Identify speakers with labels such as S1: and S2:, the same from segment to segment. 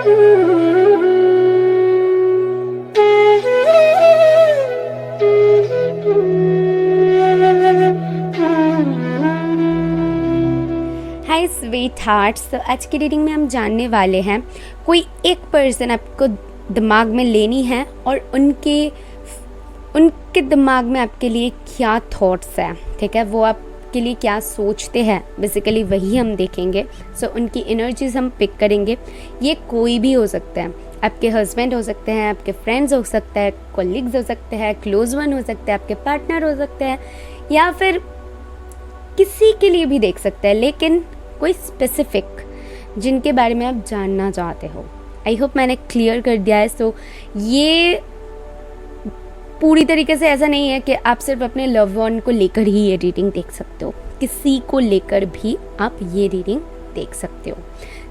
S1: हाय sweet hearts. तो आज की रीडिंग में हम जानने वाले हैं कोई एक पर्सन आपको दिमाग में लेनी है और उनके दिमाग में आपके लिए क्या थॉट्स हैं, ठीक है, वो आपके लिए क्या सोचते हैं, बेसिकली वही हम देखेंगे। सो उनकी एनर्जीज हम पिक करेंगे। ये कोई भी हो सकता है, आपके हस्बैंड हो सकते हैं, आपके फ्रेंड्स हो सकते हैं, कोलिग्स हो सकते हैं, क्लोज वन हो सकते हैं, आपके पार्टनर हो सकते हैं, या फिर किसी के लिए भी देख सकते हैं, लेकिन कोई स्पेसिफिक जिनके बारे में आप जानना चाहते हो। आई होप मैंने क्लियर कर दिया है। सो ये पूरी तरीके से ऐसा नहीं है कि आप सिर्फ अपने लव वन को लेकर ही ये रीडिंग देख सकते हो, किसी को लेकर भी आप ये रीडिंग देख सकते हो।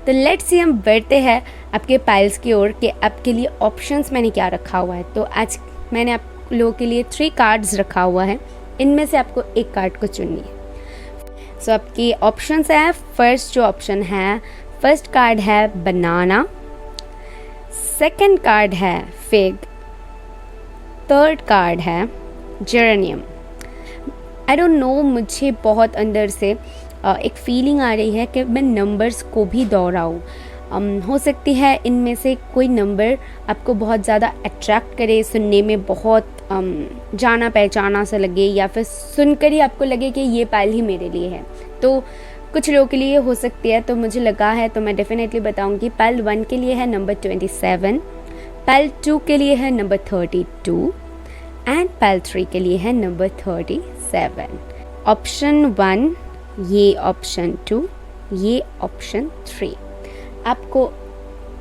S1: तो लेट्स सी, हम बढ़ते हैं आपके पाइल्स की ओर कि आपके लिए ऑप्शंस मैंने क्या रखा हुआ है। तो आज मैंने आप लोगों के लिए 3 कार्ड्स रखा हुआ है, इनमें से आपको एक कार्ड को चुननी है। सो आपकी ऑप्शंस है, फर्स्ट जो ऑप्शन है, फर्स्ट कार्ड है बनाना, सेकंड कार्ड है फिग, थर्ड कार्ड है जेरेनियम। आई डोंट नो, मुझे बहुत अंदर से एक फीलिंग आ रही है कि मैं नंबर्स को भी दोहराऊँ। हो सकती है इनमें से कोई नंबर आपको बहुत ज़्यादा अट्रैक्ट करे, सुनने में बहुत जाना पहचाना सा लगे, या फिर सुनकर ही आपको लगे कि ये पाइल ही मेरे लिए है। तो कुछ लोगों के लिए हो सकती है, तो मुझे लगा है तो मैं डेफिनेटली बताऊंगी। पाइल 1 के लिए है नंबर 27, पाइल 2 के लिए है नंबर 32 एंड पाइल 3 के लिए है नंबर 37। ऑप्शन 1, ये ऑप्शन 2, ये ऑप्शन 3। आपको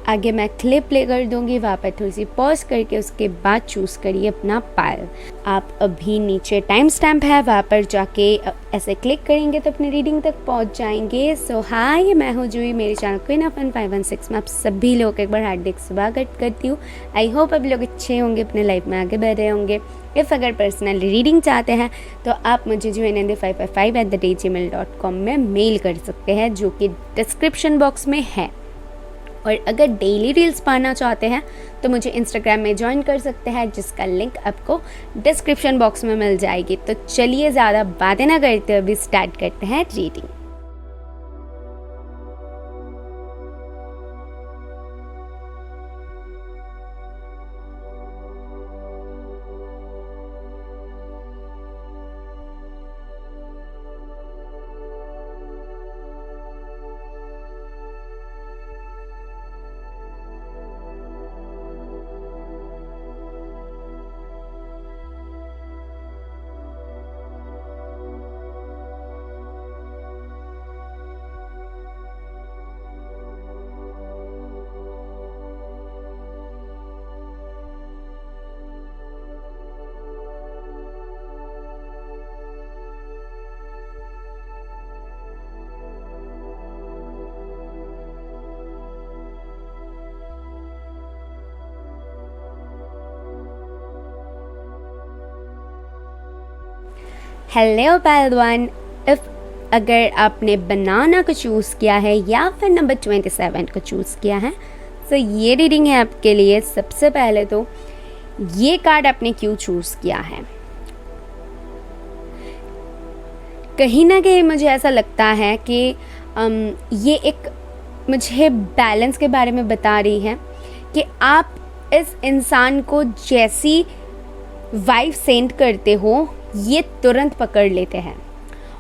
S1: आगे मैं क्लिप प्ले कर दूंगी, वहाँ पर थोड़ी सी पॉज करके उसके बाद चूज़ करिए अपना पाइल। आप अभी नीचे टाइम स्टैम्प है, वहाँ पर जाके ऐसे क्लिक करेंगे तो अपनी रीडिंग तक पहुँच जाएंगे। सो हाय, मैं हूँ जूही, मेरे चैनल क्वीन ऑफ फन 516 में आप सभी लोगों का एक बार हार्दिक स्वागत करती हूँ। आई होप आप लोग अच्छे होंगे, अपने लाइफ में आगे बढ़ रहे होंगे। इफ़ अगर पर्सनल रीडिंग चाहते हैं तो आप मुझे juhinandi555@gmail.com में मेल कर सकते हैं, जो कि डिस्क्रिप्शन बॉक्स में है। और अगर डेली रील्स पाना चाहते हैं तो मुझे इंस्टाग्राम में ज्वाइन कर सकते हैं, जिसका लिंक आपको डिस्क्रिप्शन बॉक्स में मिल जाएगी। तो चलिए ज़्यादा बातें ना करते हुए अभी स्टार्ट करते हैं रीडिंग। हेलो पाइल 1, अगर आपने बनाना को चूज़ किया है या फिर नंबर 27 को चूज़ किया है, तो ये रीडिंग है आपके लिए। सबसे पहले तो ये कार्ड आपने क्यों चूज़ किया है? कहीं ना कहीं मुझे ऐसा लगता है कि ये एक मुझे बैलेंस के बारे में बता रही है कि आप इस इंसान को जैसी वाइब सेंड करते हो, ये तुरंत पकड़ लेते हैं,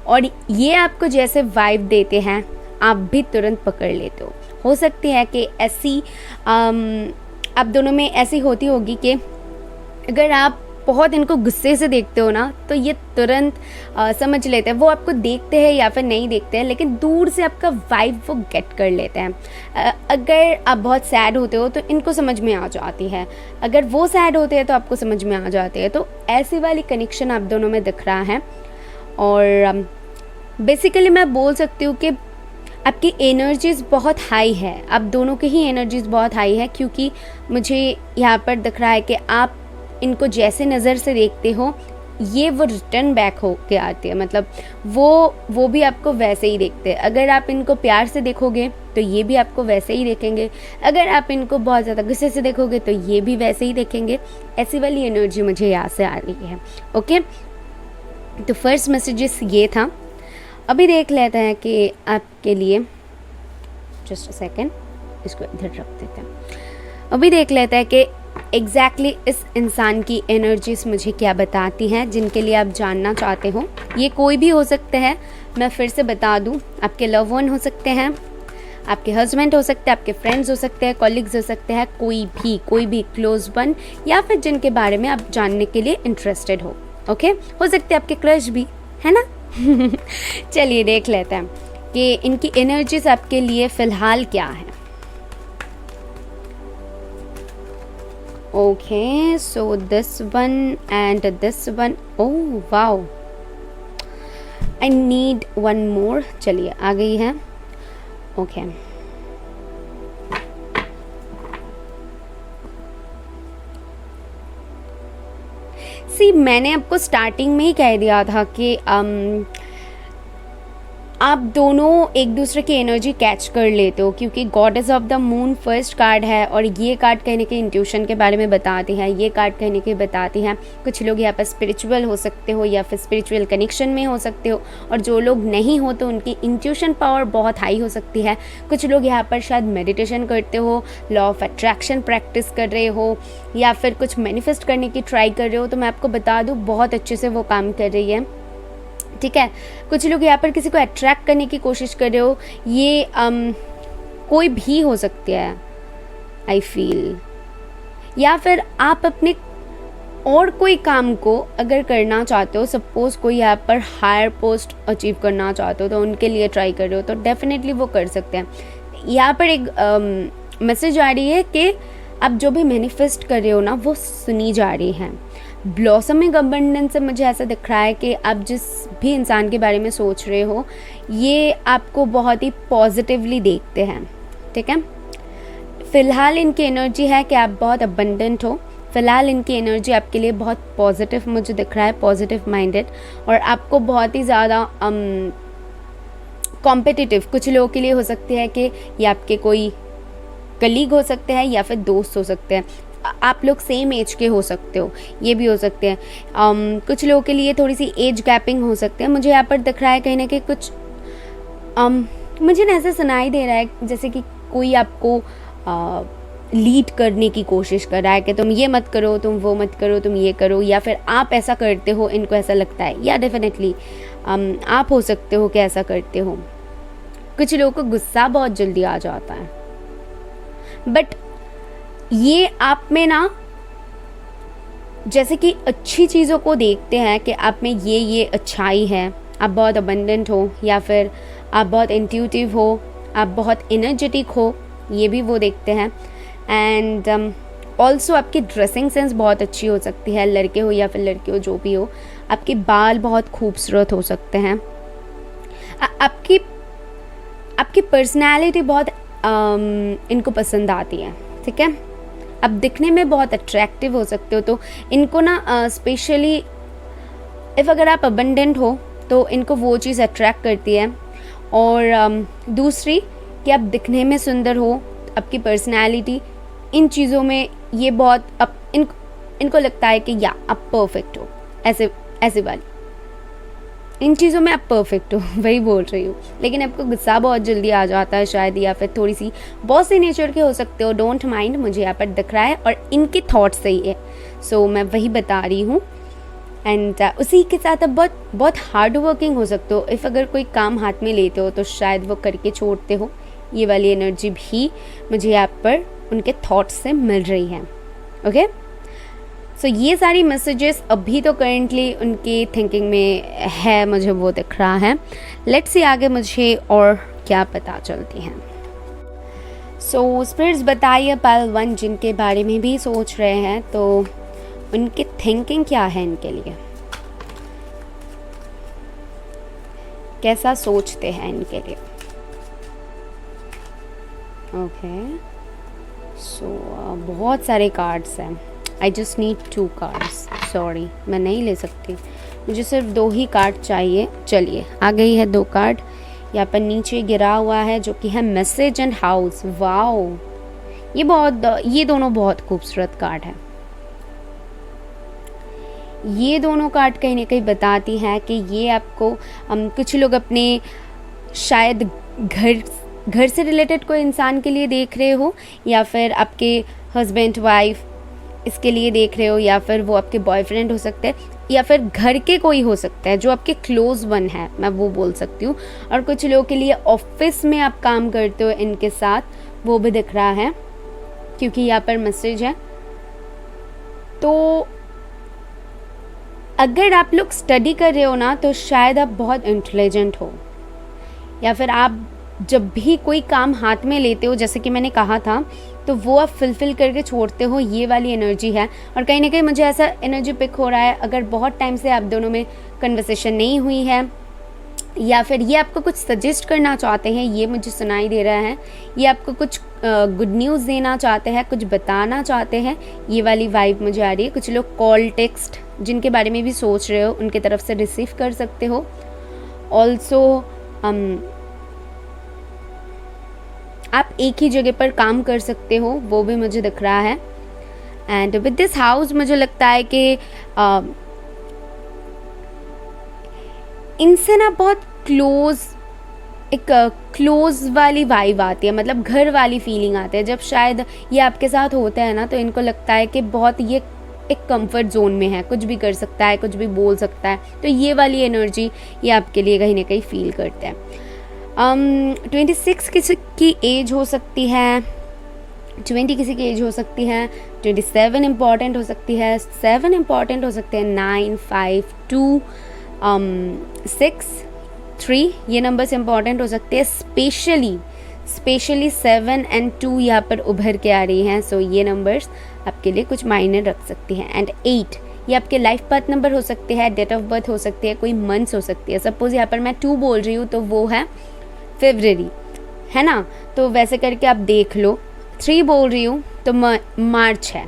S1: और ये आपको जैसे वाइब देते हैं आप भी तुरंत पकड़ लेते हो सकती है कि ऐसी आप दोनों में ऐसी होती होगी कि अगर आप बहुत इनको गुस्से से देखते हो ना, तो ये तुरंत समझ लेते हैं। वो आपको देखते हैं या फिर नहीं देखते हैं, लेकिन दूर से आपका वाइब वो गेट कर लेते हैं। अगर आप बहुत सैड होते हो तो इनको समझ में आ जाती है, अगर वो सैड होते हैं तो आपको समझ में आ जाती है। तो ऐसी वाली कनेक्शन आप दोनों में दिख रहा है। और बेसिकली मैं बोल सकती हूँ कि आपकी एनर्जीज़ बहुत हाई है, आप दोनों की ही एनर्जीज़ बहुत हाई है, क्योंकि मुझे यहाँ पर दिख रहा है कि आप इनको जैसे नज़र से देखते हो ये वो रिटर्न बैक हो के आती है, मतलब वो भी आपको वैसे ही देखते हैं। अगर आप इनको प्यार से देखोगे तो ये भी आपको वैसे ही देखेंगे, अगर आप इनको बहुत ज़्यादा गुस्से से देखोगे तो ये भी वैसे ही देखेंगे। ऐसी वाली एनर्जी मुझे यहाँ से आ रही है। ओके, तो फर्स्ट मैसेजेस ये था। अभी देख लेते हैं कि आपके लिए, जस्ट अ सेकेंड, इसको इधर रख देते हैं। अभी देख लेते हैं कि एग्जैक्टली इस इंसान की एनर्जीज मुझे क्या बताती हैं, जिनके लिए आप जानना चाहते हो। ये कोई भी हो सकते हैं, मैं फिर से बता दूं, आपके लव वन हो सकते हैं, आपके हस्बैंड हो सकते हैं, आपके फ्रेंड्स हो सकते हैं, कॉलीग्स हो सकते हैं, कोई भी क्लोज वन, या फिर जिनके बारे में आप जानने के लिए इंटरेस्टेड हो। ओके, हो सकते हैं आपके क्रश भी, है ना। चलिए देख लेते हैं कि इनकी एनर्जीज आपके लिए फ़िलहाल क्या है। Okay, so this one and this one. Oh wow, I need one more. चलिए आ गई है। Okay. See, मैंने आपको स्टार्टिंग में ही कह दिया था कि आप दोनों एक दूसरे की एनर्जी कैच कर लेते हो, क्योंकि goddess of the moon first card है और ये कार्ड कहने के इंट्यूशन के बारे में बताती है, ये कार्ड कहने के बताती हैं कुछ लोग यहाँ पर स्पिरिचुअल हो सकते हो या फिर स्पिरिचुअल कनेक्शन में हो सकते हो, और जो लोग नहीं हो तो उनकी इंट्यूशन पावर बहुत हाई हो सकती है। कुछ लोग यहाँ पर शायद मेडिटेशन करते हो, लॉ ऑफ अट्रैक्शन प्रैक्टिस कर रहे हो, या फिर कुछ मैनिफेस्ट करने की ट्राई कर रहे हो, तो मैं आपको बता दूँ बहुत अच्छे से वो काम कर रही है। ठीक है, कुछ लोग यहाँ पर किसी को अट्रैक्ट करने की कोशिश कर रहे हो, ये कोई भी हो सकती है आई फील, या फिर आप अपने और कोई काम को अगर करना चाहते हो, सपोज कोई यहाँ पर हायर पोस्ट अचीव करना चाहते हो तो उनके लिए ट्राई कर रहे हो, तो डेफिनेटली वो कर सकते हैं। यहाँ पर एक मैसेज आ रही है कि आप जो भी मैनिफेस्ट कर रहे हो ना, वो सुनी जा रही है। ब्लॉसमिंग अबंडेंस से मुझे ऐसा दिख रहा है कि आप जिस भी इंसान के बारे में सोच रहे हो, ये आपको बहुत ही पॉजिटिवली देखते हैं। ठीक है, फ़िलहाल इनकी एनर्जी है कि आप बहुत अबंडेंट हो। फ़िलहाल इनकी एनर्जी आपके लिए बहुत पॉजिटिव मुझे दिख रहा है, पॉजिटिव माइंडेड, और आपको बहुत ही ज़्यादा कॉम्पिटिटिव कुछ लोगों के लिए हो सकते हैं कि ये आपके कोई कलीग हो सकते हैं या फिर दोस्त हो सकते हैं। आप लोग सेम एज के हो सकते हो, ये भी हो सकते हैं। कुछ लोगों के लिए थोड़ी सी एज गैपिंग हो सकते हैं। मुझे यहाँ पर दिख रहा है कहीं ना कहीं कुछ मुझे ना ऐसा सुनाई दे रहा है जैसे कि कोई आपको लीड करने की कोशिश कर रहा है कि तुम ये मत करो, तुम वो मत करो, तुम ये करो, या फिर आप ऐसा करते हो, इनको ऐसा लगता है, या डेफिनेटली आप हो सकते हो कि ऐसा करते हो। कुछ लोगों को गुस्सा बहुत जल्दी आ जाता है, बट ये आप में ना जैसे कि अच्छी चीज़ों को देखते हैं कि आप में ये अच्छाई है, आप बहुत अबंडेंट हो, या फिर आप बहुत इंट्यूटिव हो, आप बहुत एनर्जेटिक हो, ये भी वो देखते हैं। एंड ऑल्सो आपकी ड्रेसिंग सेंस बहुत अच्छी हो सकती है, लड़के हो या फिर लड़की हो, जो भी हो। आपके बाल बहुत खूबसूरत हो सकते हैं। आपकी पर्सनैलिटी बहुत इनको पसंद आती है। ठीक है, आप दिखने में बहुत अट्रैक्टिव हो सकते हो, तो इनको ना स्पेशली इफ़ अगर आप अबंडेंट हो तो इनको वो चीज़ अट्रैक्ट करती है। और दूसरी कि आप दिखने में सुंदर हो, आपकी पर्सनैलिटी, इन चीज़ों में ये बहुत इनको लगता है कि या आप परफेक्ट हो, ऐसे वाली इन चीज़ों में आप परफेक्ट हो, वही बोल रही हूँ। लेकिन आपको गुस्सा बहुत जल्दी आ जाता है शायद, या फिर थोड़ी सी बहुत से नेचर के हो सकते हो, डोंट माइंड, मुझे यहाँ पर दिख रहा है, और इनके थॉट्स सही है, सो मैं वही बता रही हूँ। एंड उसी के साथ आप बहुत हार्ड वर्किंग हो सकते हो। इफ़ अगर कोई काम हाथ में लेते हो तो शायद वो करके छोड़ते हो, ये वाली एनर्जी भी मुझे यहाँ पर उनके थॉट्स से मिल रही है। ओके, सो ये सारी मैसेजेस अभी तो करेंटली उनकी थिंकिंग में है, मुझे वो दिख रहा है। लेट्स सी आगे मुझे और क्या पता चलती हैं। सो स्पिरिट्स बताइए पाइल 1 जिनके बारे में भी सोच रहे हैं, तो उनकी थिंकिंग क्या है इनके लिए, कैसा सोचते हैं इनके लिए। ओके, सो बहुत सारे कार्ड्स हैं। I just need 2 cards, sorry मैं नहीं ले सकती, मुझे सिर्फ 2 ही कार्ड चाहिए। चलिए आ गई है 2 कार्ड, यहाँ पर नीचे गिरा हुआ है जो कि है मैसेज एंड हाउस। वाओ, ये दोनों बहुत खूबसूरत कार्ड है। ये दोनों कार्ड कहीं ना कहीं बताती हैं कि ये आपको कुछ लोग अपने शायद घर से रिलेटेड कोई इंसान के लिए देख रहे हो, या फिर आपके हस्बैंड वाइफ इसके लिए देख रहे हो, या फिर वो आपके बॉयफ्रेंड हो सकते हैं, या फिर घर के कोई हो सकता है जो आपके क्लोज वन है, मैं वो बोल सकती हूँ। और कुछ लोगों के लिए ऑफिस में आप काम करते हो इनके साथ, वो भी दिख रहा है क्योंकि यहाँ पर मैसेज है। तो अगर आप लोग स्टडी कर रहे हो ना, तो शायद आप बहुत इंटेलिजेंट हो, या फिर आप जब भी कोई काम हाथ में लेते हो, जैसे कि मैंने कहा था, तो वो आप फिल करके छोड़ते हो, ये वाली एनर्जी है। और कहीं ना कहीं मुझे ऐसा एनर्जी पिक हो रहा है, अगर बहुत टाइम से आप दोनों में कन्वर्सेशन नहीं हुई है, या फिर ये आपको कुछ सजेस्ट करना चाहते हैं, ये मुझे सुनाई दे रहा है, ये आपको कुछ गुड न्यूज़ देना चाहते हैं, कुछ बताना चाहते हैं, ये वाली वाइब मुझे आ रही है। कुछ लोग कॉल टेक्स्ट जिनके बारे में भी सोच रहे हो उनके तरफ से रिसीव कर सकते हो। ऑल्सो आप एक ही जगह पर काम कर सकते हो, वो भी मुझे दिख रहा है। एंड विद दिस हाउस मुझे लगता है कि इनसे ना बहुत क्लोज वाली वाइब आती है, मतलब घर वाली फीलिंग आती है। जब शायद ये आपके साथ होता है ना, तो इनको लगता है कि बहुत ये एक कंफर्ट जोन में है, कुछ भी कर सकता है, कुछ भी बोल सकता है। तो ये वाली एनर्जी ये आपके लिए कहीं ना कहीं फील करते हैं। 26 किसी की एज हो सकती है, 20 किसी की एज हो सकती है, 27 इम्पॉर्टेंट हो सकती है, 7 इम्पॉर्टेंट हो सकते हैं, 9, 5, 2, 6, 3 ये नंबर्स इम्पॉर्टेंट हो सकते हैं। स्पेशली 7 एंड 2 यहाँ पर उभर के आ रही हैं। सो ये नंबर्स आपके लिए कुछ मायने रख सकती हैं। एंड 8 ये आपके लाइफ पाथ नंबर हो सकते हैं, डेट ऑफ बर्थ हो सकती है, कोई मंथ्स हो सकती है। सपोज यहाँ पर मैं 2 बोल रही हूँ तो वो है फरवरी, है ना, तो वैसे करके आप देख लो। 3 बोल रही हूँ तो मार्च है,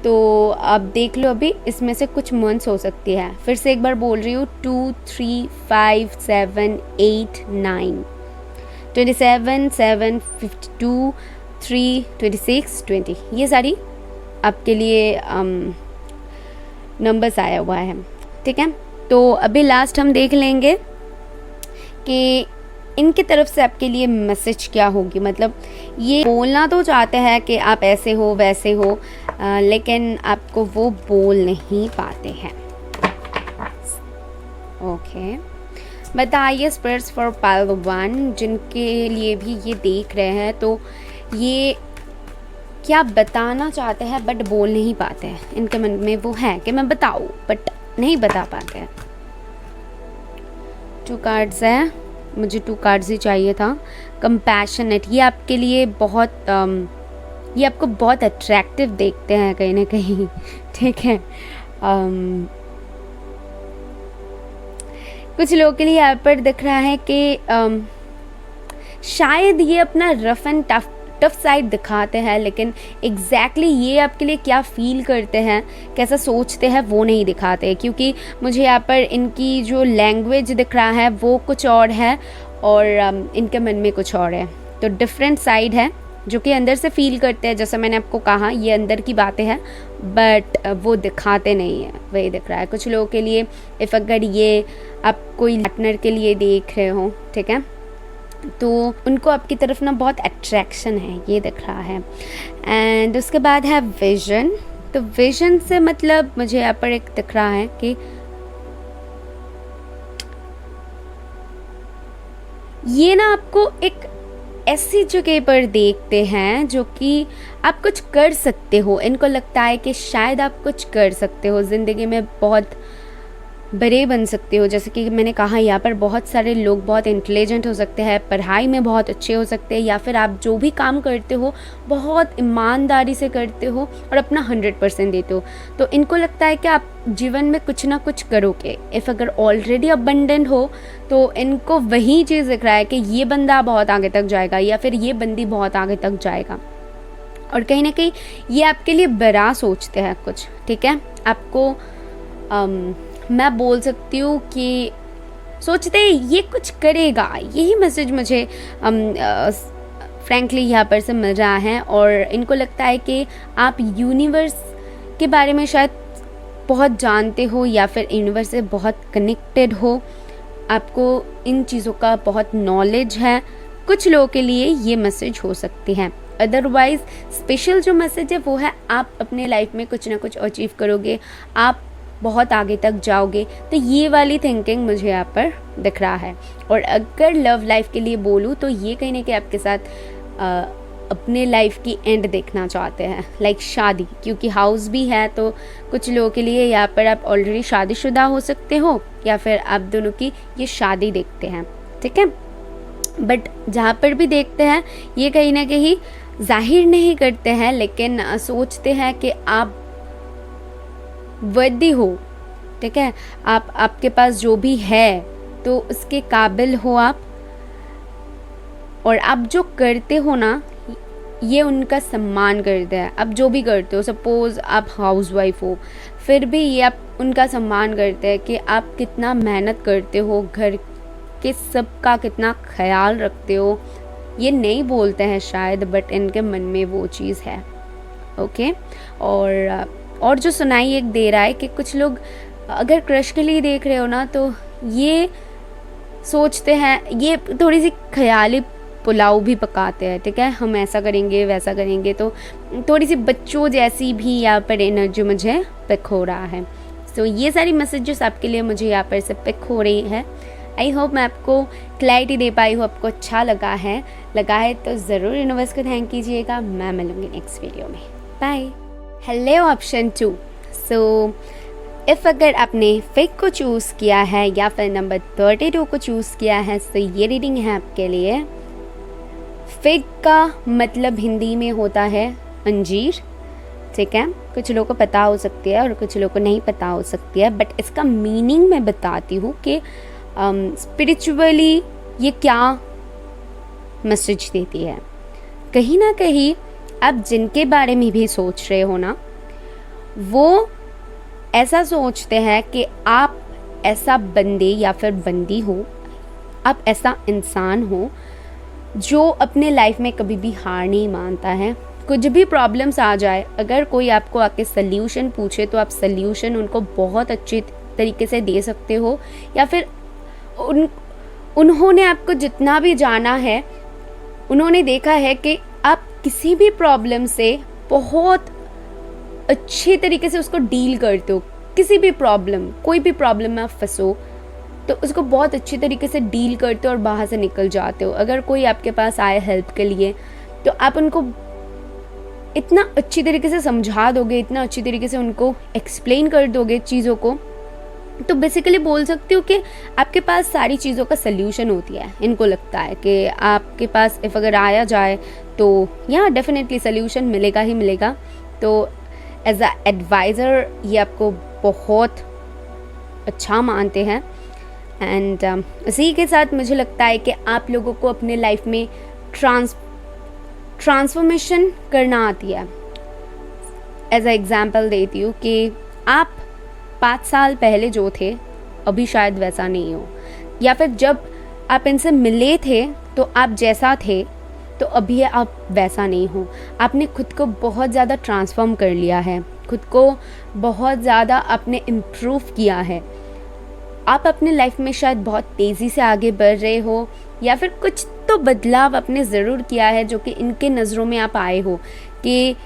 S1: तो आप देख लो अभी इसमें से कुछ मंथ्स हो सकती है। फिर से एक बार बोल रही हूँ 2, 3, 5, 7, 8, 9, 27, 7, 52, 3, 26, 20 ये सारी आपके लिए नंबर्स आया हुआ है। ठीक है, तो अभी लास्ट हम देख लेंगे कि इनकी तरफ से आपके लिए मैसेज क्या होगी। मतलब ये बोलना तो चाहते हैं कि आप ऐसे हो वैसे हो, लेकिन आपको वो बोल नहीं पाते हैं। ओके, बताइए स्पिरिट्स फॉर पाइल 1 जिनके लिए भी ये देख रहे हैं, तो ये क्या बताना चाहते हैं बट बोल नहीं पाते हैं। इनके मन में वो है कि मैं बताऊँ बट नहीं बता पाते हैं। 2 कार्ड्स है, मुझे 2 कार्ड्स ही चाहिए था। कंपैशनेट, ये आपके लिए बहुत ये आपको बहुत अट्रैक्टिव देखते हैं कहीं ना कहीं। ठीक है, कुछ लोगों के लिए यहाँ पर दिख रहा है कि शायद ये अपना रफ एंड टफ साइड दिखाते हैं, लेकिन एग्जैक्टली ये आपके लिए क्या फील करते हैं, कैसा सोचते हैं, वो नहीं दिखाते। क्योंकि मुझे यहाँ पर इनकी जो लैंग्वेज दिख रहा है वो कुछ और है और इनके मन में कुछ और है। तो डिफरेंट साइड है जो कि अंदर से फील करते हैं। जैसा मैंने आपको कहा, ये अंदर की बातें हैं बट वो दिखाते नहीं है, वही दिख रहा है। कुछ लोगों के लिए इफ़ अगर ये आप कोई पार्टनर के लिए देख रहे हो, ठीक है, तो उनको आपकी तरफ ना बहुत अट्रैक्शन है, ये दिख रहा है। एंड उसके बाद है विजन। तो विजन से मतलब मुझे यहाँ पर एक दिख रहा है कि ये ना आपको एक ऐसी जगह पर देखते हैं जो कि आप कुछ कर सकते हो। इनको लगता है कि शायद आप कुछ कर सकते हो ज़िंदगी में, बहुत बड़े बन सकते हो। जैसे कि मैंने कहा, यहाँ पर बहुत सारे लोग बहुत इंटेलिजेंट हो सकते हैं, पढ़ाई में बहुत अच्छे हो सकते हैं, या फिर आप जो भी काम करते हो बहुत ईमानदारी से करते हो और अपना 100% देते हो। तो इनको लगता है कि आप जीवन में कुछ ना कुछ करोगे। इफ़ अगर ऑलरेडी अबंडेंट हो तो इनको वही चीज़ दिख रहा है कि ये बंदा बहुत आगे तक जाएगा या फिर ये बंदी बहुत आगे तक जाएगा। और कहीं ना कहीं ये आपके लिए बड़ा सोचते हैं कुछ, ठीक है। आपको मैं बोल सकती हूँ कि सोचते हैं ये कुछ करेगा, यही मैसेज मुझे फ्रैंकली यहाँ पर से मिल रहा है। और इनको लगता है कि आप यूनिवर्स के बारे में शायद बहुत जानते हो या फिर यूनिवर्स से बहुत कनेक्टेड हो, आपको इन चीज़ों का बहुत नॉलेज है। कुछ लोगों के लिए ये मैसेज हो सकती है। अदरवाइज़ स्पेशल जो मैसेज है वो है आप अपने लाइफ में कुछ ना कुछ अचीव करोगे, आप बहुत आगे तक जाओगे। तो ये वाली थिंकिंग मुझे यहाँ पर दिख रहा है। और अगर लव लाइफ के लिए बोलूँ तो ये कहीं ना कहीं आपके साथ अपने लाइफ की एंड देखना चाहते हैं, लाइक शादी, क्योंकि हाउस भी है। तो कुछ लोगों के लिए यहाँ पर आप ऑलरेडी शादीशुदा हो सकते हो या फिर आप दोनों की ये शादी देखते हैं, ठीक है। बट जहाँ पर भी देखते हैं ये कहीं ना कहीं जाहिर नहीं करते हैं, लेकिन सोचते हैं कि आप वर्दी हो, ठीक है। आपके पास जो भी है तो उसके काबिल हो आप, और आप जो करते हो ना ये उनका सम्मान करते हैं। आप जो भी करते हो, सपोज़ आप हाउसवाइफ हो, फिर भी ये आप उनका सम्मान करते हैं कि आप कितना मेहनत करते हो, घर के सबका कितना ख्याल रखते हो। ये नहीं बोलते हैं शायद, बट इनके मन में वो चीज़ है, ओके। और जो सुनाई एक दे रहा है कि कुछ लोग अगर क्रश के लिए देख रहे हो ना तो ये सोचते हैं, ये थोड़ी सी ख्याली पुलाव भी पकाते हैं, ठीक है। हम ऐसा करेंगे वैसा करेंगे, तो थोड़ी सी बच्चों जैसी भी यहाँ पर एनर्जी मुझे पिक हो रहा है। सो ये सारी मैसेजेस आपके लिए मुझे यहाँ पर से पिक हो रही है। आई होप मैं आपको क्लैरिटी दे पाई हूँ, आपको अच्छा लगा है तो ज़रूर यूनिवर्स को थैंक कीजिएगा। मैं मिलूँगी नेक्स्ट वीडियो में, bye. Hello option 2। So if अगर आपने फेक को चूज़ किया है या फिर नंबर 32 को चूज़ किया है, तो ये रीडिंग है आपके लिए। फेक का मतलब हिंदी में होता है अंजीर, ठीक है। कुछ लोगों को पता हो सकती है और कुछ लोगों को नहीं पता हो सकती है, बट इसका मीनिंग मैं बताती हूँ कि स्पिरिचुअली ये क्या मैसेज देती है। कहीं ना कहीं आप जिनके बारे में भी सोच रहे हो ना, वो ऐसा सोचते हैं कि आप ऐसा बंदे या फिर बंदी हो, आप ऐसा इंसान हो जो अपने लाइफ में कभी भी हार नहीं मानता है। कुछ भी प्रॉब्लम्स आ जाए, अगर कोई आपको आके सल्यूशन पूछे तो आप सल्यूशन उनको बहुत अच्छे तरीके से दे सकते हो, या फिर उन्होंने आपको जितना भी जाना है, उन्होंने देखा है कि आप किसी भी प्रॉब्लम से बहुत अच्छे तरीके से उसको डील करते हो। किसी भी प्रॉब्लम, कोई भी प्रॉब्लम में आप फंसो तो उसको बहुत अच्छे तरीके से डील करते हो और बाहर से निकल जाते हो। अगर कोई आपके पास आए हेल्प के लिए तो आप उनको इतना अच्छी तरीके से समझा दोगे, इतना अच्छी तरीके से उनको एक्सप्लेन कर दोगे चीज़ों को, तो बेसिकली बोल सकती हूँ कि आपके पास सारी चीज़ों का सल्यूशन होती है। इनको लगता है कि आपके पास इफ़ अगर आया जाए तो यहाँ डेफिनेटली सल्यूशन मिलेगा ही मिलेगा। तो एज अ एडवाइज़र ये आपको बहुत अच्छा मानते हैं। एंड इसी के साथ मुझे लगता है कि आप लोगों को अपने लाइफ में ट्रांसफॉर्मेशन करना आती है। एज अ एग्जाम्पल देती हूँ कि आप 5 साल पहले जो थे अभी शायद वैसा नहीं हो, या फिर जब आप इनसे मिले थे तो आप जैसा थे तो अभी आप वैसा नहीं हो। आपने खुद को बहुत ज़्यादा ट्रांसफॉर्म कर लिया है, खुद को बहुत ज़्यादा आपने इम्प्रूव किया है। आप अपने लाइफ में शायद बहुत तेज़ी से आगे बढ़ रहे हो, या फिर कुछ तो बदलाव आपने ज़रूर किया है जो कि इनके नज़रों में आप आए हो कि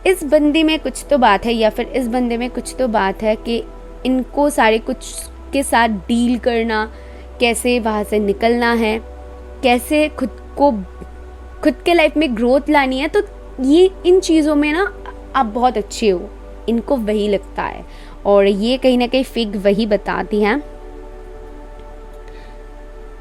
S1: इस बंदे में कुछ तो बात है, या फिर इस बंदे में कुछ तो बात है कि इनको सारे कुछ के साथ डील करना, कैसे वहाँ से निकलना है, कैसे खुद के लाइफ में ग्रोथ लानी है। तो ये इन चीज़ों में ना आप बहुत अच्छे हो, इनको वही लगता है। और ये कहीं ना कहीं फिग वही बताती हैं।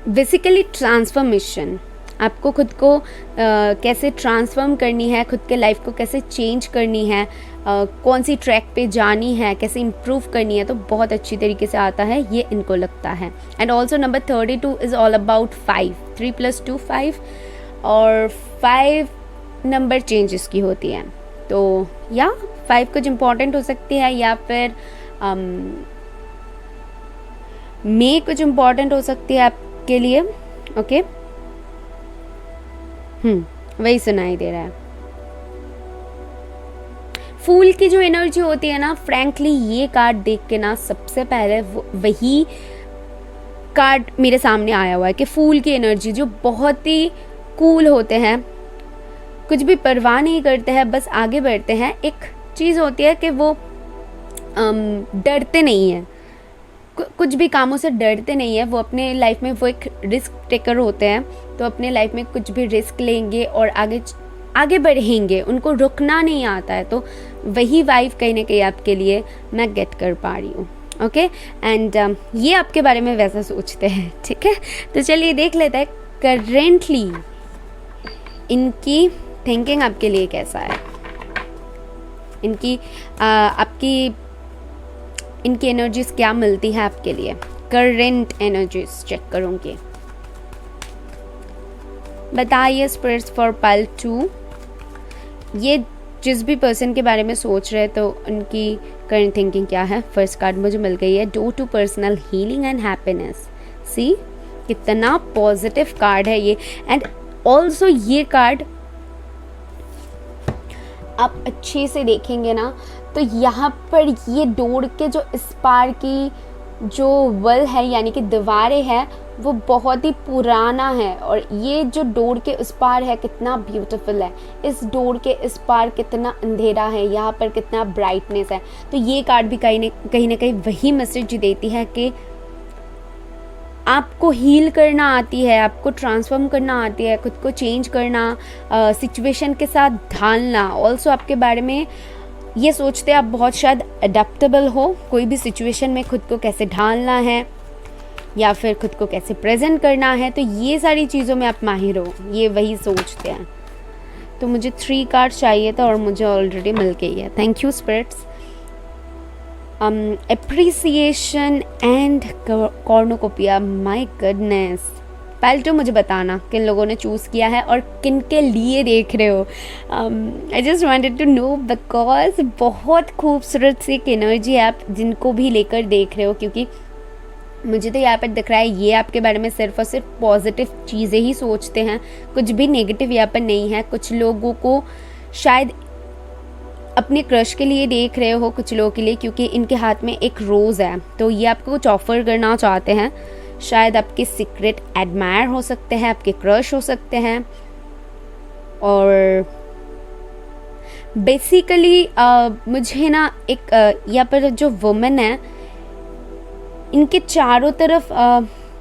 S1: बेसिकली ट्रांसफॉर्मेशन, आपको खुद को कैसे ट्रांसफॉर्म करनी है, खुद के लाइफ को कैसे चेंज करनी है, कौन सी ट्रैक पे जानी है, कैसे इम्प्रूव करनी है, तो बहुत अच्छी तरीके से आता है, ये इनको लगता है। And also number 32 is all about 5, 3 + 2 5, और 5 नंबर चेंजेस की होती है। तो या 5 कुछ इम्पोर्टेंट हो सकती है, या फिर मे कुछ इम्पोर्टेंट हो सकती है आपके लिए। ओके, वही सुनाई दे रहा है। फूल की जो एनर्जी होती है ना, फ्रैंकली ये कार्ड देख के ना सबसे पहले वही कार्ड मेरे सामने आया हुआ है कि फूल की एनर्जी जो बहुत ही कूल होते हैं, कुछ भी परवाह नहीं करते हैं, बस आगे बढ़ते हैं। एक चीज़ होती है कि वो डरते नहीं हैं, कुछ भी कामों से डरते नहीं है। वो अपने लाइफ में वो एक रिस्क टेकर होते हैं, तो अपने लाइफ में कुछ भी रिस्क लेंगे और आगे बढ़ेंगे, उनको रुकना नहीं आता है। तो वही वाइफ कहीं ना कहीं आपके लिए मैं गेट कर पा रही हूँ। ओके, एंड ये आपके बारे में वैसा सोचते हैं, ठीक है। तो चलिए देख लेते हैं करेंटली इनकी थिंकिंग आपके लिए कैसा है, इनकी एनर्जीज क्या मिलती है आपके लिए। करेंट एनर्जीज चेक करूँगी, बताइए स्पिरिट्स फॉर पाइल 2। ये जिस भी पर्सन के बारे में सोच रहे हैं तो उनकी करंट थिंकिंग क्या है। फर्स्ट कार्ड मुझे मिल गई है, door to personal healing and happiness. See कितना पॉजिटिव कार्ड है ये। एंड ऑल्सो ये कार्ड आप अच्छे से देखेंगे ना, तो यहाँ पर ये डोर के जो इस पार की जो वल है यानी कि दीवारें हैं वो बहुत ही पुराना है, और ये जो डोर के उस पार है कितना ब्यूटीफुल है, इस डोर के इस पार कितना अंधेरा है, यहाँ पर कितना ब्राइटनेस है। तो ये कार्ड भी कहीं ना कहीं वही मैसेज देती है कि आपको हील करना आती है, आपको ट्रांसफॉर्म करना आती है, खुद को चेंज करना, सिचुएशन के साथ ढालना। ऑल्सो आपके बारे में ये सोचते हैं आप बहुत शायद अडेप्टेबल हो, कोई भी सिचुएशन में खुद को कैसे ढालना है या फिर खुद को कैसे प्रेजेंट करना है, तो ये सारी चीज़ों में आप माहिर हो, ये वही सोचते हैं। तो मुझे 3 कार्ड चाहिए था और मुझे ऑलरेडी मिल गई है। Thank you spirits. Appreciation and cornucopia, my goodness. पहले तो मुझे बताना किन लोगों ने चूज़ किया है और किन के लिए देख रहे हो। I just wanted to know because बहुत खूबसूरत सी एक एनर्जी है आप जिनको भी लेकर देख रहे हो, क्योंकि मुझे तो यहाँ पर दिख रहा है ये आपके बारे में सिर्फ और सिर्फ पॉजिटिव चीज़ें ही सोचते हैं, कुछ भी नेगेटिव यहाँ पर नहीं है। कुछ लोगों को शायद अपने क्रश के लिए देख रहे हो, कुछ लोगों के लिए क्योंकि इनके हाथ में एक रोज़ है, तो ये आपको कुछ ऑफर करना चाहते हैं। शायद आपके सीक्रेट एडमायर हो सकते हैं, आपके क्रश हो सकते हैं, और बेसिकली मुझे ना एक यहाँ पर जो वुमेन है इनके चारों तरफ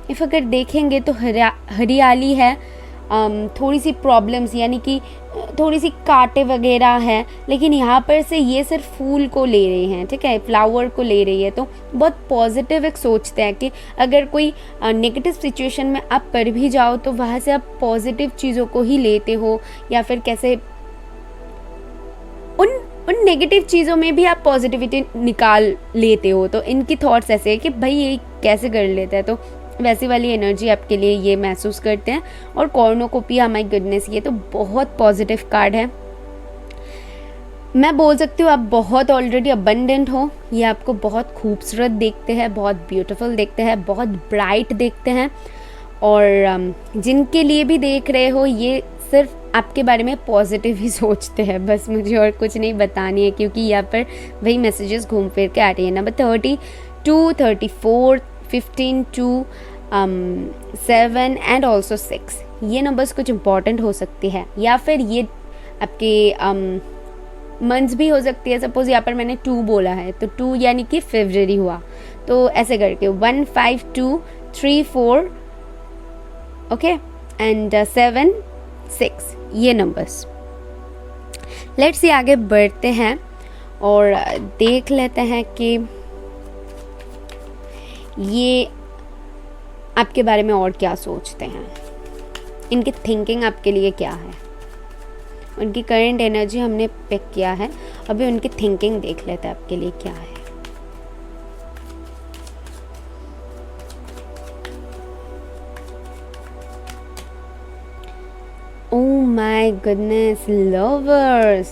S1: इफ़ अगर देखेंगे तो हरियाली है, थोड़ी सी प्रॉब्लम्स यानी कि थोड़ी सी कांटे वगैरह है, लेकिन यहाँ पर से ये सिर्फ फूल को ले रहे हैं, ठीक है, फ्लावर को ले रही है। तो बहुत पॉजिटिव एक सोचते हैं कि अगर कोई नेगेटिव सिचुएशन में आप पड़ भी जाओ तो वहाँ से आप पॉजिटिव चीज़ों को ही लेते हो, या फिर कैसे उन नेगेटिव चीज़ों में भी आप पॉजिटिविटी निकाल लेते हो। तो इनकी थॉट्स ऐसे है कि भाई ये कैसे कर लेता है, तो वैसी वाली एनर्जी आपके लिए ये महसूस करते हैं। और कॉर्नोकोपिया, माय गुडनेस, ये तो बहुत पॉजिटिव कार्ड है। मैं बोल सकती हूँ आप बहुत ऑलरेडी अबंडेंट हो, ये आपको बहुत खूबसूरत देखते हैं, बहुत ब्यूटीफुल देखते हैं, बहुत ब्राइट देखते हैं, और जिनके लिए भी देख रहे हो ये सिर्फ आपके बारे में पॉजिटिव ही सोचते हैं। बस मुझे और कुछ नहीं बतानी है, क्योंकि यहाँ पर वही मैसेजेस घूम फिर के आ रही है। नंबर 32, 34, 15, 2, 7 एंड ऑल्सो 6, ये नंबर्स कुछ इम्पॉर्टेंट हो सकती है, या फिर ये आपके मंथ्स भी हो सकती है। सपोज यहाँ पर मैंने 2 बोला है तो 2 यानी कि फरवरी हुआ, तो ऐसे करके 1, 5, 2, 3, 4, ओके, एंड 7, 6, ये नंबर्स। लेट्स सी आगे बढ़ते हैं और देख लेते हैं कि ये आपके बारे में और क्या सोचते हैं, इनकी थिंकिंग आपके लिए क्या है। उनकी करंट एनर्जी हमने पिक किया है, अभी उनकी थिंकिंग देख लेते हैं आपके लिए क्या है। Oh my goodness, lovers,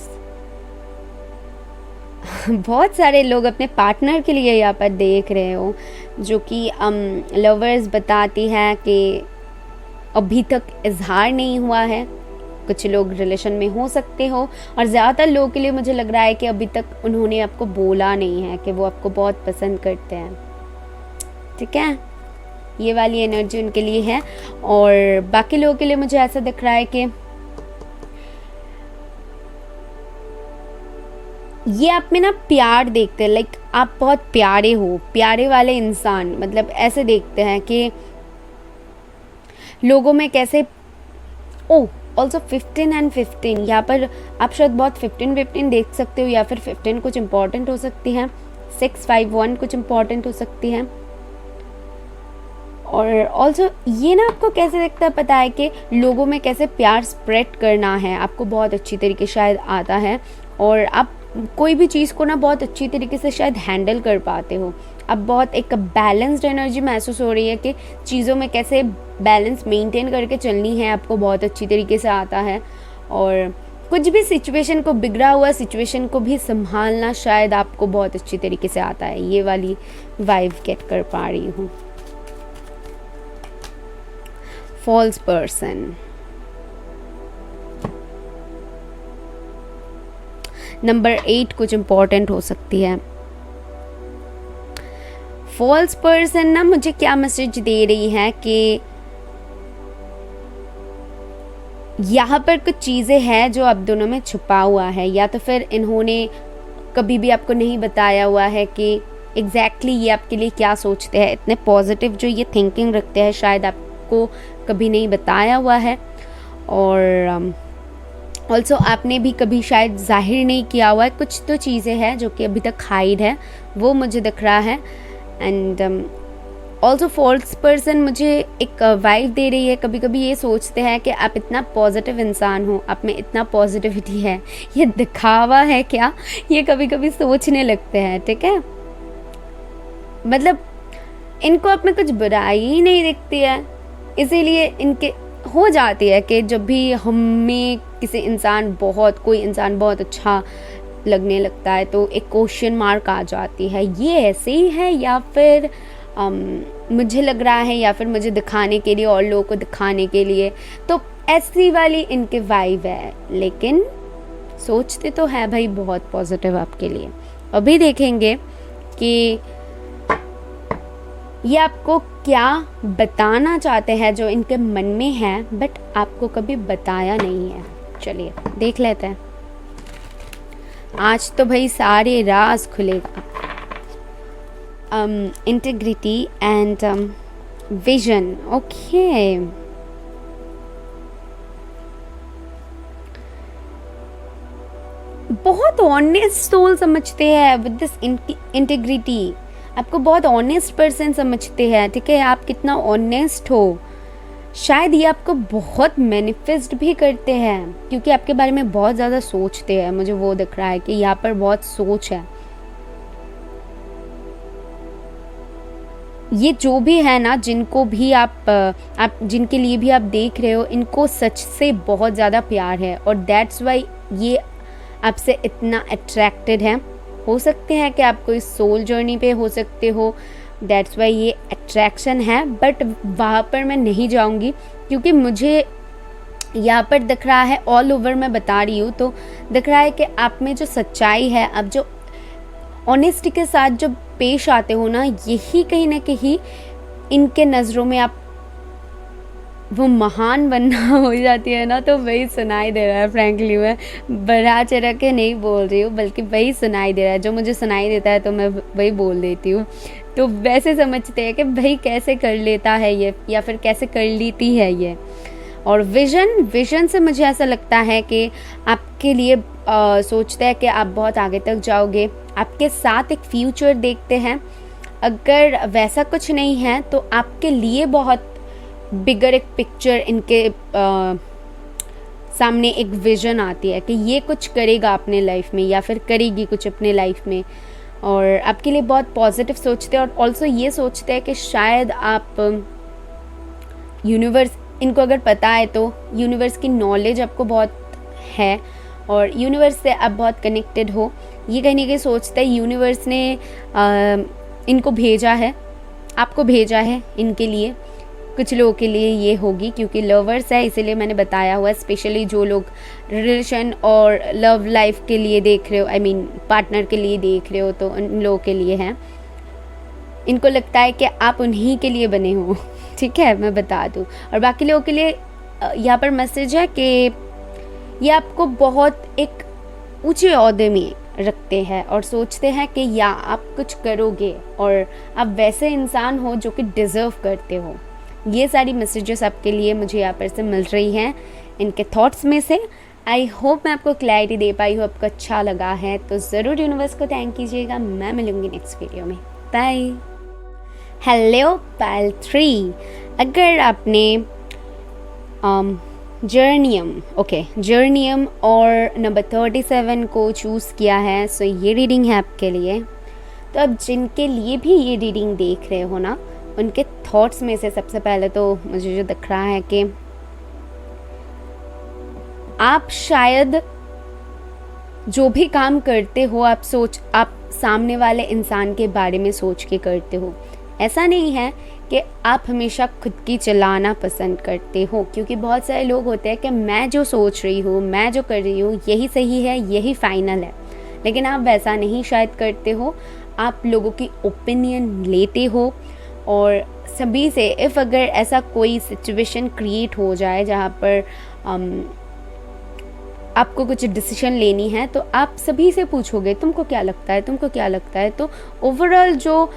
S1: बहुत सारे लोग अपने पार्टनर के लिए यहाँ पर देख रहे हो, जो कि लवर्स बताती हैं कि अभी तक इजहार नहीं हुआ है। कुछ लोग रिलेशन में हो सकते हो, और ज़्यादातर लोगों के लिए मुझे लग रहा है कि अभी तक उन्होंने आपको बोला नहीं है कि वो आपको बहुत पसंद करते हैं। ठीक है, ये वाली एनर्जी उनके लिए है। और बाकी लोगों के लिए मुझे ऐसा दिख रहा है कि ये आप में ना प्यार देखते हैं, लाइक आप बहुत प्यारे हो, प्यारे वाले इंसान, मतलब ऐसे देखते हैं कि लोगों में कैसे। ऑल्सो 15 एंड 15, यहाँ पर आप शायद बहुत 15 देख सकते हो, या फिर 15 कुछ इंपॉर्टेंट हो सकती है, 651 कुछ इंपॉर्टेंट हो सकती है। और ऑल्सो ये ना आपको कैसे लगता है, पता है कि लोगों में कैसे प्यार स्प्रेड करना है आपको बहुत अच्छी तरीके शायद आता है, और आप कोई भी चीज़ को ना बहुत अच्छी तरीके से शायद हैंडल कर पाते हो। अब बहुत एक बैलेंस्ड एनर्जी महसूस हो रही है कि चीज़ों में कैसे बैलेंस मेंटेन करके चलनी है आपको बहुत अच्छी तरीके से आता है, और कुछ भी सिचुएशन को, बिगड़ा हुआ सिचुएशन को भी संभालना शायद आपको बहुत अच्छी तरीके से आता है। ये वाली वाइब गेट कर पा रही हूँ। फॉल्स पर्सन, नंबर 8 कुछ इंपॉर्टेंट हो सकती है। फॉल्स पर्सन ना मुझे क्या मैसेज दे रही है कि यहाँ पर कुछ चीज़ें हैं जो आप दोनों में छुपा हुआ है, या तो फिर इन्होंने कभी भी आपको नहीं बताया हुआ है कि एग्जैक्टली ये आपके लिए क्या सोचते हैं। इतने पॉजिटिव जो ये थिंकिंग रखते हैं, शायद आपको कभी नहीं बताया हुआ है, और ऑल्सो आपने भी कभी शायद जाहिर नहीं किया हुआ है। कुछ तो चीज़ें हैं जो कि अभी तक हाइड है, वो मुझे दिख रहा है। एंड ऑल्सो फॉल्स पर्सन मुझे एक वाइब दे रही है, कभी कभी ये सोचते हैं कि आप इतना पॉजिटिव इंसान हो, आप में इतना पॉजिटिविटी है, ये दिखावा है क्या, ये कभी कभी सोचने लगते हैं। ठीक है, मतलब इनको आप में कुछ बुराई ही नहीं दिखती है, इसीलिए इनके हो जाती है कि जब भी हमें कोई इंसान बहुत अच्छा लगने लगता है तो एक क्वेश्चन मार्क आ जाती है, ये ऐसे ही है या फिर मुझे लग रहा है, या फिर मुझे दिखाने के लिए और लोगों को दिखाने के लिए। तो ऐसी वाली इनके वाइब है, लेकिन सोचते तो है भाई बहुत पॉजिटिव आपके लिए। अभी देखेंगे कि ये आपको क्या बताना चाहते हैं जो इनके मन में है, बट आपको कभी बताया नहीं है। चलिए देख लेते हैं, आज तो भाई सारे राज खुलेगा। Integrity and vision, okay. बहुत ऑनेस्ट सोल समझते हैं विद दिस इंटीग्रिटी, आपको बहुत ऑनेस्ट पर्सन समझते हैं। ठीक है, आप कितना ऑनेस्ट हो, शायद ये आपको बहुत मैनिफेस्ट भी करते हैं, क्योंकि आपके बारे में बहुत ज़्यादा सोचते हैं। मुझे वो दिख रहा है कि यहाँ पर बहुत सोच है। ये जो भी है ना, जिनको भी आप जिनके लिए भी आप देख रहे हो, इनको सच से बहुत ज़्यादा प्यार है, और दैट्स वाई ये आपसे इतना अट्रैक्टेड है। हो सकते हैं कि आप कोई सोल जर्नी पे हो सकते हो, दैट्स वाई ये अट्रैक्शन है, बट वहाँ पर मैं नहीं जाऊँगी, क्योंकि मुझे यहाँ पर दिख रहा है, ऑल ओवर मैं बता रही हूँ, तो दिख रहा है कि आप में जो सच्चाई है, आप जो ऑनेस्टी के साथ जो पेश आते हो ना, यही कहीं ना कहीं इनके नज़रों में आप वो महान बनना हो जाती है ना। तो वही सुनाई दे रहा है, फ्रैंकली मैं बढ़ा चढ़ा के नहीं बोल रही हूँ, बल्कि वही सुनाई दे रहा है। जो मुझे सुनाई देता है तो मैं वही बोल देती हूँ। तो वैसे समझते हैं कि भाई कैसे कर लेता है ये, या फिर कैसे कर लेती है ये। और विजन से मुझे ऐसा लगता है कि आपके लिए सोचते हैं कि आप बहुत आगे तक जाओगे, आपके साथ एक फ्यूचर देखते हैं। अगर वैसा कुछ नहीं है तो आपके लिए बहुत बिगर एक पिक्चर इनके सामने एक विजन आती है कि ये कुछ करेगा अपने लाइफ में, या फिर करेगी कुछ अपने लाइफ में, और आपके लिए बहुत पॉजिटिव सोचते हैं। और ऑल्सो ये सोचते हैं कि शायद आप यूनिवर्स, इनको अगर पता है तो यूनिवर्स की नॉलेज आपको बहुत है, और यूनिवर्स से आप बहुत कनेक्टेड हो। ये कहीं ना कहीं सोचते हैं यूनिवर्स ने इनको भेजा है, आपको भेजा है इनके लिए। कुछ लोगों के लिए ये होगी क्योंकि लवर्स है, इसीलिए मैंने बताया हुआ है। स्पेशली जो लोग रिलेशन और लव लाइफ के लिए देख रहे हो, आई मीन पार्टनर के लिए देख रहे हो, तो उन लोगों के लिए है। इनको लगता है कि आप उन्हीं के लिए बने हो, ठीक है, मैं बता दूँ। और बाकी लोगों के लिए यहाँ पर मैसेज है कि ये आपको बहुत एक ऊंचे ओहदे में रखते हैं और सोचते हैं कि या आप कुछ करोगे और आप वैसे इंसान हो जो कि डिज़र्व करते हो। ये सारी मैसेजेस आपके लिए मुझे यहाँ पर से मिल रही हैं इनके थॉट्स में से। आई होप मैं आपको क्लैरिटी दे पाई हूँ, आपको अच्छा लगा है तो ज़रूर यूनिवर्स को थैंक कीजिएगा। मैं मिलूँगी नेक्स्ट वीडियो में, बाय। हेलो पाइल 3, अगर आपने जर्नियम और नंबर 37 को चूज़ किया है, सो ये रीडिंग है आपके लिए। तो अब जिनके लिए भी ये रीडिंग देख रहे हो ना, उनके थॉट्स में से सबसे पहले तो मुझे जो दिख रहा है कि आप शायद जो भी काम करते हो आप सामने वाले इंसान के बारे में सोच के करते हो। ऐसा नहीं है कि आप हमेशा खुद की चलाना पसंद करते हो, क्योंकि बहुत सारे लोग होते हैं कि मैं जो सोच रही हूँ, मैं जो कर रही हूँ यही सही है, यही फाइनल है। लेकिन आप वैसा नहीं शायद करते हो, आप लोगों की ओपिनियन लेते हो और सभी से इफ़ अगर ऐसा कोई सिचुएशन क्रिएट हो जाए जहाँ पर आपको कुछ डिसीजन लेनी है तो आप सभी से पूछोगे तुमको क्या लगता है, तुमको क्या लगता है। तो ओवरऑल जो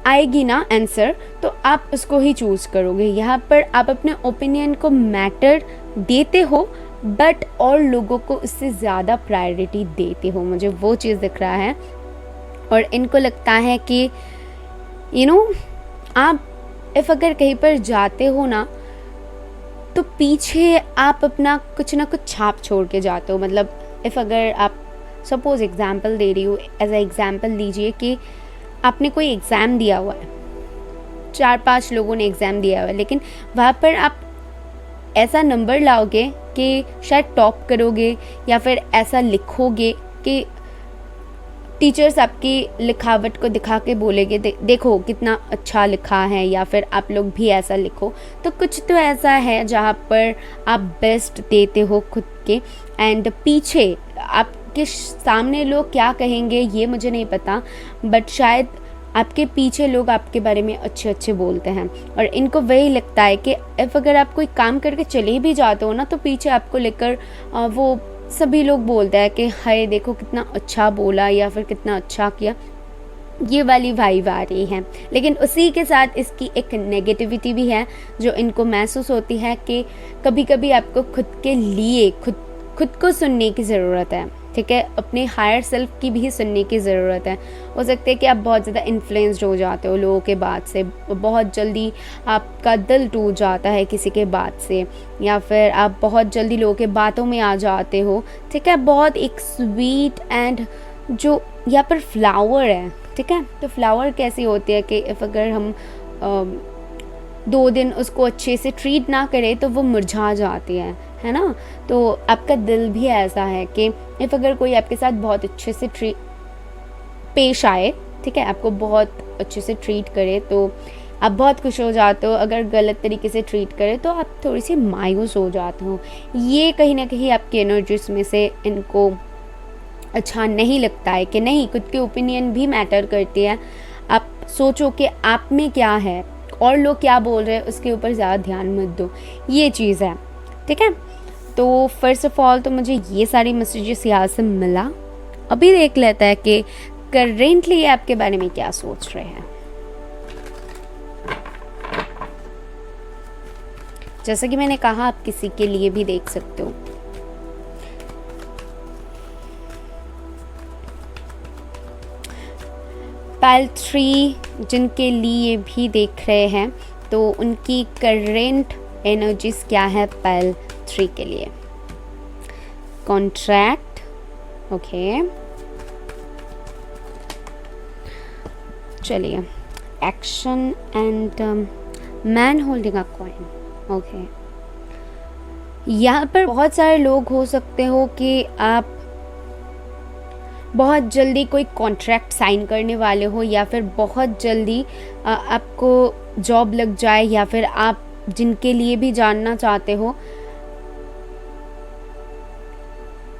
S1: आएगी ना आंसर, तो आप उसको ही चूज़ करोगे। यहाँ पर आप अपने ओपिनियन को मैटर देते हो बट और लोगों को उससे ज़्यादा प्रायोरिटी देते हो, मुझे वो चीज़ दिख रहा है। और इनको लगता है कि आप इफ़ अगर कहीं पर जाते हो ना तो पीछे आप अपना कुछ ना कुछ छाप छोड़ के जाते हो। मतलब इफ़ अगर आप सपोज़ एग्ज़ाम्पल दे रही हूँ, एज ए एग्ज़ाम्पल लीजिए कि आपने कोई एग्ज़ाम दिया हुआ है, 4-5 लोगों ने एग्ज़ाम दिया हुआ है, लेकिन वहाँ पर आप ऐसा नंबर लाओगे कि शायद टॉप करोगे या फिर ऐसा लिखोगे कि टीचर्स आपकी लिखावट को दिखा के बोलेंगे देखो कितना अच्छा लिखा है, या फिर आप लोग भी ऐसा लिखो। तो कुछ तो ऐसा है जहाँ पर आप बेस्ट देते हो खुद के, एंड पीछे आपके सामने लोग क्या कहेंगे ये मुझे नहीं पता, बट शायद आपके पीछे लोग आपके बारे में अच्छे अच्छे बोलते हैं। और इनको वही लगता है कि इफ़ अगर आप कोई काम करके चले भी जाते हो ना तो पीछे आपको लेकर वो सभी लोग बोलते हैं कि हाय देखो कितना अच्छा बोला या फिर कितना अच्छा किया, ये वाली वाइब आ रही है। लेकिन उसी के साथ इसकी एक नेगेटिविटी भी है जो इनको महसूस होती है कि कभी कभी आपको खुद के लिए खुद को सुनने की ज़रूरत है, ठीक है, अपने हायर सेल्फ की भी सुनने की ज़रूरत है। हो सकता है कि आप बहुत ज़्यादा इन्फ्लुएंस्ड हो जाते हो लोगों के बात से, बहुत जल्दी आपका दिल टूट जाता है किसी के बात से, या फिर आप बहुत जल्दी लोगों के बातों में आ जाते हो, ठीक है। बहुत एक स्वीट एंड जो यहाँ पर फ्लावर है, ठीक है, तो फ्लावर कैसी होती है कि इफ़ अगर हम 2 दिन उसको अच्छे से ट्रीट ना करें तो वो मुरझा जाती है ना। तो आपका दिल भी ऐसा है कि इफ़ अगर कोई आपके साथ बहुत अच्छे से पेश आए, ठीक है, आपको बहुत अच्छे से ट्रीट करे तो आप बहुत खुश हो जाते हो। अगर गलत तरीके से ट्रीट करे तो आप थोड़ी सी मायूस हो जाते हो। ये कहीं ना कहीं आपकी एनर्जीज में से इनको अच्छा नहीं लगता है कि नहीं, खुद के ओपिनियन भी मैटर करती है। आप सोचो कि आप में क्या है और लोग क्या बोल रहे हैं, उसके ऊपर ज़्यादा ध्यान मत दो, ये चीज़ है, ठीक है। तो फर्स्ट ऑफ ऑल तो मुझे ये सारी मैसेजेस यहाँ से मिला। अभी देख लेता है कि करेंटली ये आपके बारे में क्या सोच रहे हैं। जैसा कि मैंने कहा आप किसी के लिए भी देख सकते हो। पाइल 3 जिनके लिए भी देख रहे हैं तो उनकी करेंट एनर्जीज क्या है पाइल 3 के लिए। कॉन्ट्रैक्ट, ओके, चलिए, action and man holding a coin, okay. यहाँ पर बहुत सारे लोग हो सकते हो कि आप बहुत जल्दी कोई कॉन्ट्रैक्ट साइन करने वाले हो, या फिर बहुत जल्दी आपको जॉब लग जाए, या फिर आप जिनके लिए भी जानना चाहते हो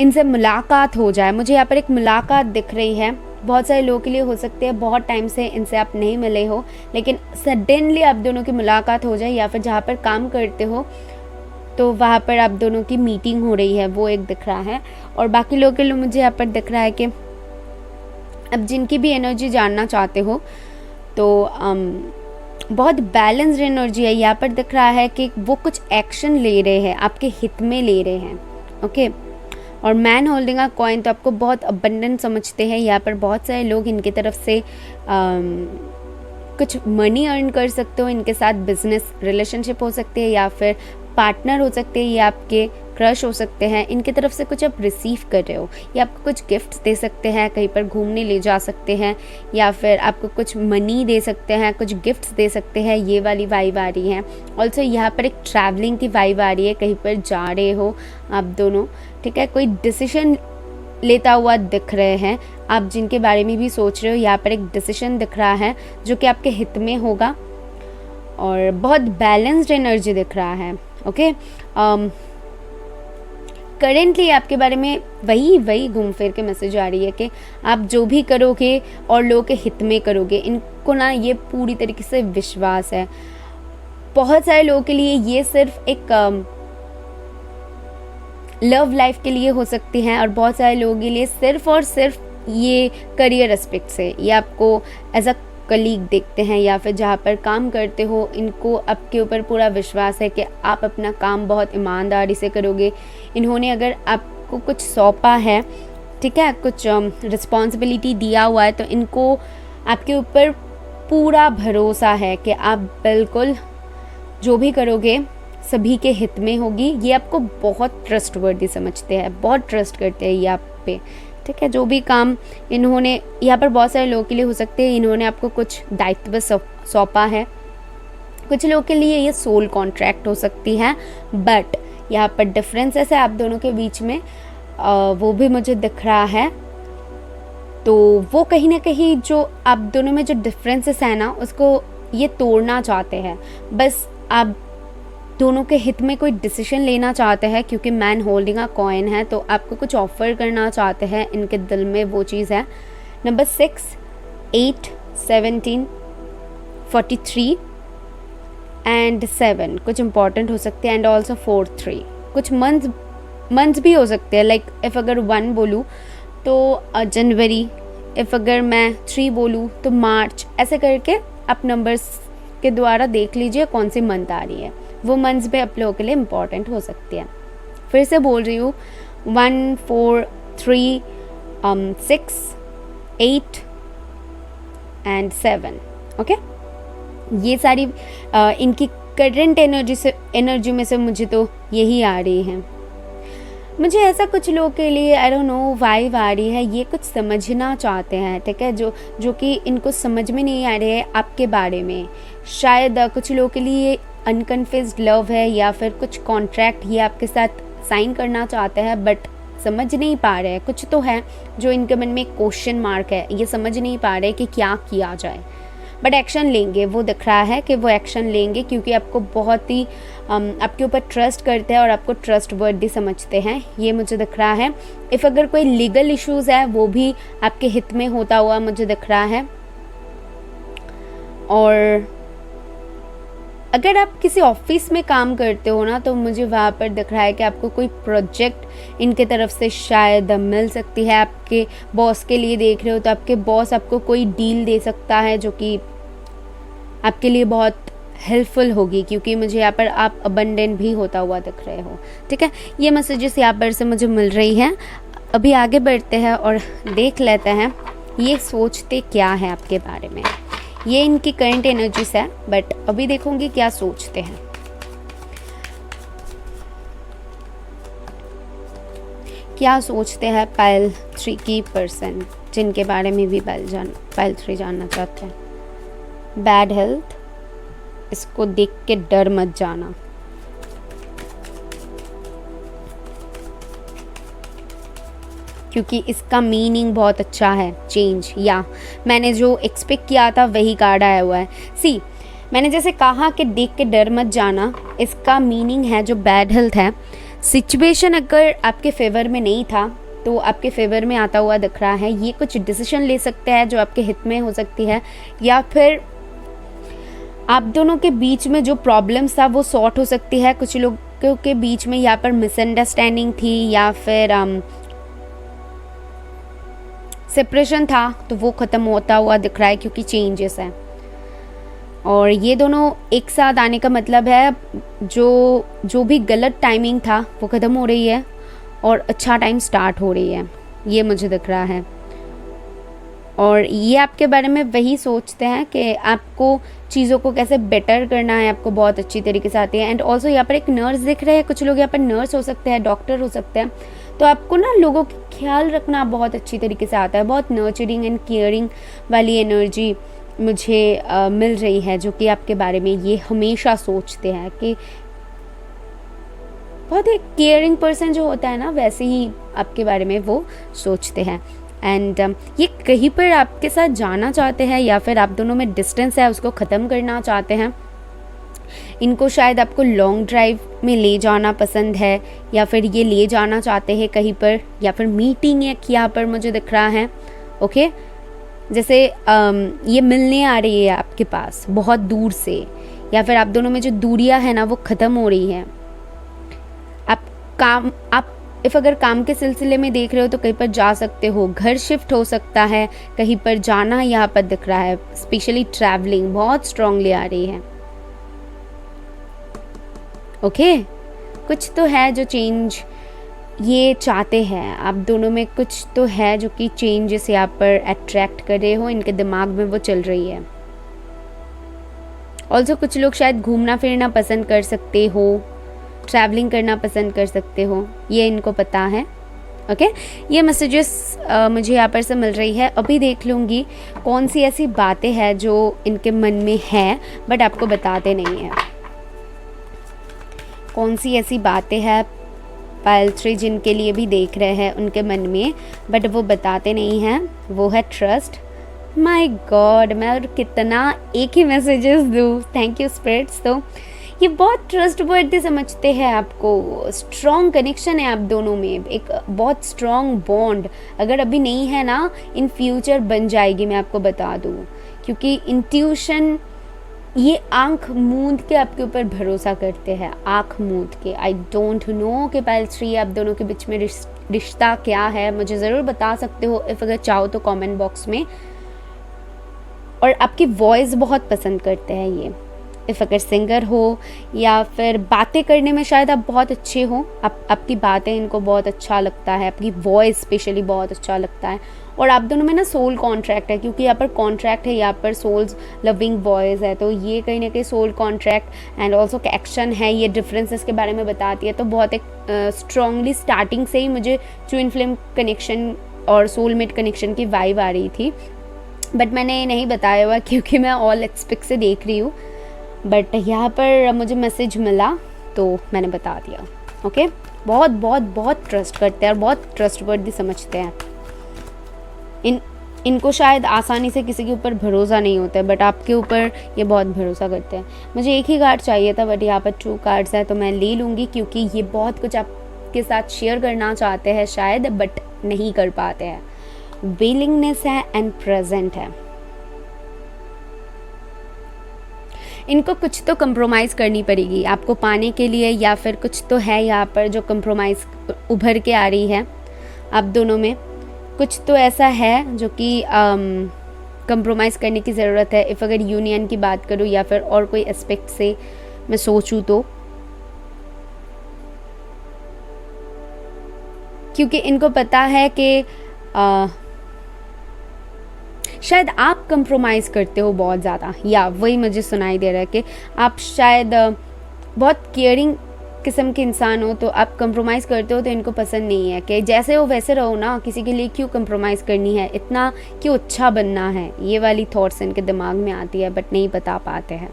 S1: इनसे मुलाकात हो जाए। मुझे यहाँ पर एक मुलाकात दिख रही है। बहुत सारे लोगों के लिए हो सकते हैं बहुत टाइम से इनसे आप नहीं मिले हो, लेकिन सडनली आप दोनों की मुलाकात हो जाए, या फिर जहाँ पर काम करते हो तो वहाँ पर आप दोनों की मीटिंग हो रही है, वो एक दिख रहा है। और बाकी लोगों के लिए मुझे यहाँ पर दिख रहा है कि अब जिनकी भी एनर्जी जानना चाहते हो तो बहुत बैलेंस्ड एनर्जी है। यहाँ पर दिख रहा है कि वो कुछ एक्शन ले रहे हैं, आपके हित में ले रहे हैं। ओके, और मैन होल्डिंग अ कॉइन तो आपको बहुत अबंडेंट समझते हैं। यहाँ पर बहुत सारे लोग इनकी तरफ से कुछ मनी अर्न कर सकते हो, इनके साथ बिजनेस रिलेशनशिप हो सकती है, या फिर पार्टनर हो सकते हैं, या आपके क्रश हो सकते हैं। इनकी तरफ से कुछ आप रिसीव कर रहे हो, या आपको कुछ गिफ्ट्स दे सकते हैं, कहीं पर घूमने ले जा सकते हैं, या फिर आपको कुछ मनी दे सकते हैं, कुछ गिफ्ट्स दे सकते हैं। ये वाली वाइब आ रही है। ऑल्सो यहाँ पर एक ट्रैवलिंग की वाइब आ रही है, कहीं पर जा रहे हो आप दोनों, ठीक है। कोई डिसीजन लेता हुआ दिख रहे हैं आप, जिनके बारे में भी सोच रहे हो। यहाँ पर एक डिसीजन दिख रहा है जो कि आपके हित में होगा, और बहुत बैलेंस्ड एनर्जी दिख रहा है। ओके, करेंटली आपके बारे में वही घूम फिर के मैसेज आ रही है कि आप जो भी करोगे और लोगों के हित में करोगे। इनको ना ये पूरी तरीके से विश्वास है। बहुत सारे लोगों के लिए ये सिर्फ एक लव लाइफ के लिए हो सकती हैं, और बहुत सारे लोगों के लिए सिर्फ और सिर्फ ये करियर एस्पेक्ट से, ये आपको एज अ कलीग देखते हैं, या फिर जहाँ पर काम करते हो इनको आपके ऊपर पूरा विश्वास है कि आप अपना काम बहुत ईमानदारी से करोगे। इन्होंने अगर आपको कुछ सौंपा है, ठीक है, कुछ रिस्पॉन्सिबिलिटी दिया हुआ है, तो इनको आपके ऊपर पूरा भरोसा है कि आप बिल्कुल जो भी करोगे सभी के हित में होगी। ये आपको बहुत ट्रस्टवर्दी समझते हैं, बहुत ट्रस्ट करते हैं ये आप पे, ठीक है। जो भी काम इन्होंने, यहाँ पर बहुत सारे लोगों के लिए हो सकते हैं इन्होंने आपको कुछ दायित्व सौंपा है। कुछ लोगों के लिए ये सोल कॉन्ट्रैक्ट हो सकती है, बट यहाँ पर डिफरेंसेस है आप दोनों के बीच में, वो भी मुझे दिख रहा है। तो वो कहीं ना कहीं जो आप दोनों में जो डिफरेंसेस है ना, उसको ये तोड़ना चाहते हैं। बस आप दोनों के हित में कोई डिसीजन लेना चाहते हैं, क्योंकि मैन होल्डिंग अ कॉइन है, तो आपको कुछ ऑफर करना चाहते हैं। इनके दिल में वो चीज़ है। नंबर 6, 8, 17, 43 एंड 7 कुछ इंपॉर्टेंट हो सकते हैं, एंड ऑल्सो 4, 3 कुछ मंथ्स भी हो सकते हैं। लाइक इफ़ अगर 1 बोलूँ तो जनवरी, इफ़ अगर मैं 3 बोलूँ तो मार्च, ऐसे करके आप नंबर्स के द्वारा देख लीजिए कौन सी मंथ आ रही है। वो मंथ्स भी आप लोगों के लिए इम्पॉर्टेंट हो सकती है। फिर से बोल रही हूँ, 1, 4, 3, 6, 8 एंड 7। ओके, ये सारी इनकी करंट एनर्जी में से मुझे तो यही आ रही है। मुझे ऐसा कुछ लोगों के लिए आई डोंट नो वाइब आ रही है, ये कुछ समझना चाहते हैं, ठीक है, जो कि इनको समझ में नहीं आ रहे है आपके बारे में। शायद कुछ लोगों के लिए अनकन्फेस्ड लव है, या फिर कुछ कॉन्ट्रैक्ट ये आपके साथ साइन करना चाहते हैं, बट समझ नहीं पा रहे हैं। कुछ तो है जो इनके मन में क्वेश्चन मार्क है, ये समझ नहीं पा रहे कि क्या किया जाए, बट एक्शन लेंगे। वो दिख रहा है कि वो एक्शन लेंगे, क्योंकि आपको बहुत ही आपके ऊपर ट्रस्ट करते हैं और आपको ट्रस्ट वर्दी समझते हैं, ये मुझे दिख रहा है। इफ़ अगर कोई लीगल इश्यूज़ है वो भी आपके हित में होता हुआ मुझे दिख रहा है। और अगर आप किसी ऑफिस में काम करते हो ना, तो मुझे वहाँ पर दिख रहा है कि आपको कोई प्रोजेक्ट इनके तरफ से शायद मिल सकती है। आपके बॉस के लिए देख रहे हो तो आपके बॉस आपको कोई डील दे सकता है जो कि आपके लिए बहुत हेल्पफुल होगी, क्योंकि मुझे यहाँ पर आप अबंडेंट भी होता हुआ दिख रहे हो, ठीक है। ये मैसेजेस यहाँ पर से मुझे मिल रही हैं। अभी आगे बढ़ते हैं और देख लेते हैं ये सोचते क्या है आपके बारे में। ये इनकी करंट एनर्जीज है, बट अभी देखूंगी क्या सोचते हैं। क्या सोचते हैं पाइल 3 की पर्सन, जिनके बारे में भी पाइल 3 जानना चाहते हैं। बैड हेल्थ, इसको देख के डर मत जाना। क्योंकि इसका मीनिंग बहुत अच्छा है, चेंज, या मैंने जो एक्सपेक्ट किया था वही कार्ड आया हुआ है। सी, मैंने जैसे कहा कि देख के डर मत जाना, इसका मीनिंग है जो बैड हेल्थ है, सिचुएशन अगर आपके फेवर में नहीं था तो आपके फेवर में आता हुआ दिख रहा है। ये कुछ डिसीजन ले सकते हैं जो आपके हित में हो सकती है, या फिर आप दोनों के बीच में जो प्रॉब्लम्स था वो सॉर्ट हो सकती है। कुछ लोगों के बीच में यहाँ पर मिसअंडरस्टैंडिंग थी या फिर सेपरेशन था, तो वो ख़त्म होता हुआ दिख रहा है क्योंकि चेंजेस हैं। और ये दोनों एक साथ आने का मतलब है जो भी गलत टाइमिंग था वो ख़त्म हो रही है और अच्छा टाइम स्टार्ट हो रही है, ये मुझे दिख रहा है। और ये आपके बारे में वही सोचते हैं कि आपको चीज़ों को कैसे बेटर करना है, आपको बहुत अच्छी तरीके से आती है। एंड ऑल्सो यहाँ पर एक नर्स दिख रहे हैं, कुछ लोग यहाँ पर नर्स हो सकते हैं, डॉक्टर हो सकते हैं। तो आपको ना लोगों का ख्याल रखना बहुत अच्छी तरीके से आता है, बहुत नर्चरिंग एंड केयरिंग वाली एनर्जी मुझे मिल रही है, जो कि आपके बारे में ये हमेशा सोचते हैं कि बहुत एक केयरिंग पर्सन जो होता है ना, वैसे ही आपके बारे में वो सोचते हैं। एंड ये कहीं पर आपके साथ जाना चाहते हैं या फिर आप दोनों में डिस्टेंस है उसको ख़त्म करना चाहते हैं। इनको शायद आपको लॉन्ग ड्राइव में ले जाना पसंद है, या फिर ये ले जाना चाहते हैं कहीं पर, या फिर मीटिंग एक यहाँ पर मुझे दिख रहा है। ओके, जैसे ये मिलने आ रही है आपके पास बहुत दूर से, या फिर आप दोनों में जो दूरियां है ना वो ख़त्म हो रही है। आप अगर काम के सिलसिले में देख रहे हो तो कहीं पर जा सकते हो, घर शिफ्ट हो सकता है, कहीं पर जाना यहाँ पर दिख रहा है। स्पेशली ट्रैवलिंग बहुत स्ट्रांगली आ रही है। ओके, कुछ तो है जो चेंज ये चाहते हैं, आप दोनों में कुछ तो है जो कि चेंजेस यहाँ पर अट्रैक्ट कर रहे हो, इनके दिमाग में वो चल रही है। ऑल्सो कुछ लोग शायद घूमना फिरना पसंद कर सकते हो, ट्रैवलिंग करना पसंद कर सकते हो, ये इनको पता है। ओके, ये मैसेजेस मुझे यहाँ पर से मिल रही है। अभी देख लूँगी कौन सी ऐसी बातें हैं जो इनके मन में है बट आपको बताते नहीं हैं। कौन सी ऐसी बातें हैं पायल 3 जिनके लिए भी देख रहे हैं उनके मन में बट वो बताते नहीं हैं, वो है ट्रस्ट। माय गॉड, मैं और कितना एक ही मैसेजेस दूँ। Thank you spirits. तो ये बहुत ट्रस्ट वर्दी समझते हैं आपको, स्ट्रॉन्ग कनेक्शन है आप दोनों में, एक बहुत स्ट्रॉन्ग बॉन्ड अगर अभी नहीं है ना, इन फ्यूचर बन जाएगी, मैं आपको बता दूँ। क्योंकि इंट्यूशन ये आंख मूंद के आपके ऊपर भरोसा करते हैं, आंख मूंद के। आई डोंट नो कि पायल 3 आप दोनों के बीच में रिश्ता क्या है, मुझे ज़रूर बता सकते हो इफ़ अगर चाहो तो कमेंट बॉक्स में। और आपकी वॉइस बहुत पसंद करते हैं ये, इफ़ अगर सिंगर हो या फिर बातें करने में शायद आप बहुत अच्छे हो, आपकी बातें इनको बहुत अच्छा लगता है, आपकी वॉइस स्पेशली बहुत अच्छा लगता है। और आप दोनों में ना सोल कॉन्ट्रैक्ट है, क्योंकि यहाँ पर कॉन्ट्रैक्ट है, यहाँ पर सोल्स लविंग वॉइस है, तो ये कहीं ना कहीं soul contract and also action है, ये डिफरेंसेस के बारे में बताती है। तो बहुत एक स्ट्रांगली स्टार्टिंग से ही मुझे ट्विन फ्लेम कनेक्शन और सोलमेट कनेक्शन की वाइब आ रही थी, बट मैंने नहीं बताया हुआ क्योंकि मैं ऑल एक्सपेक्ट से देख रही हूँ। बट यहाँ पर मुझे मैसेज मिला तो मैंने बता दिया। ओके, बहुत बहुत बहुत ट्रस्ट करते हैं और बहुत ट्रस्टवर्दी समझते हैं। इनको शायद आसानी से किसी के ऊपर भरोसा नहीं होता है, बट आपके ऊपर ये बहुत भरोसा करते हैं। मुझे एक ही कार्ड चाहिए था बट यहाँ पर 2 कार्ड्स है, तो मैं ले लूँगी क्योंकि ये बहुत कुछ आपके साथ शेयर करना चाहते हैं शायद, बट नहीं कर पाते हैं। विलिंगनेस है एंड प्रेजेंट है। इनको कुछ तो कंप्रोमाइज़ करनी पड़ेगी आपको पाने के लिए, या फिर कुछ तो है यहाँ पर जो कंप्रोमाइज़ उभर के आ रही है। आप दोनों में कुछ तो ऐसा है जो कि कंप्रोमाइज़ करने की ज़रूरत है। इफ़ अगर यूनियन की बात करूँ या फिर और कोई एस्पेक्ट से मैं सोचूँ तो, क्योंकि इनको पता है कि शायद आप कंप्रोमाइज़ करते हो बहुत ज़्यादा, या वही मुझे सुनाई दे रहा है कि आप शायद बहुत केयरिंग किस्म के इंसान हो, तो आप कंप्रोमाइज़ करते हो तो इनको पसंद नहीं है कि जैसे हो वैसे रहो ना, किसी के लिए क्यों कंप्रोमाइज़ करनी है, इतना क्यों अच्छा बनना है। ये वाली थॉट्स इनके दिमाग में आती है बट नहीं बता पाते हैं।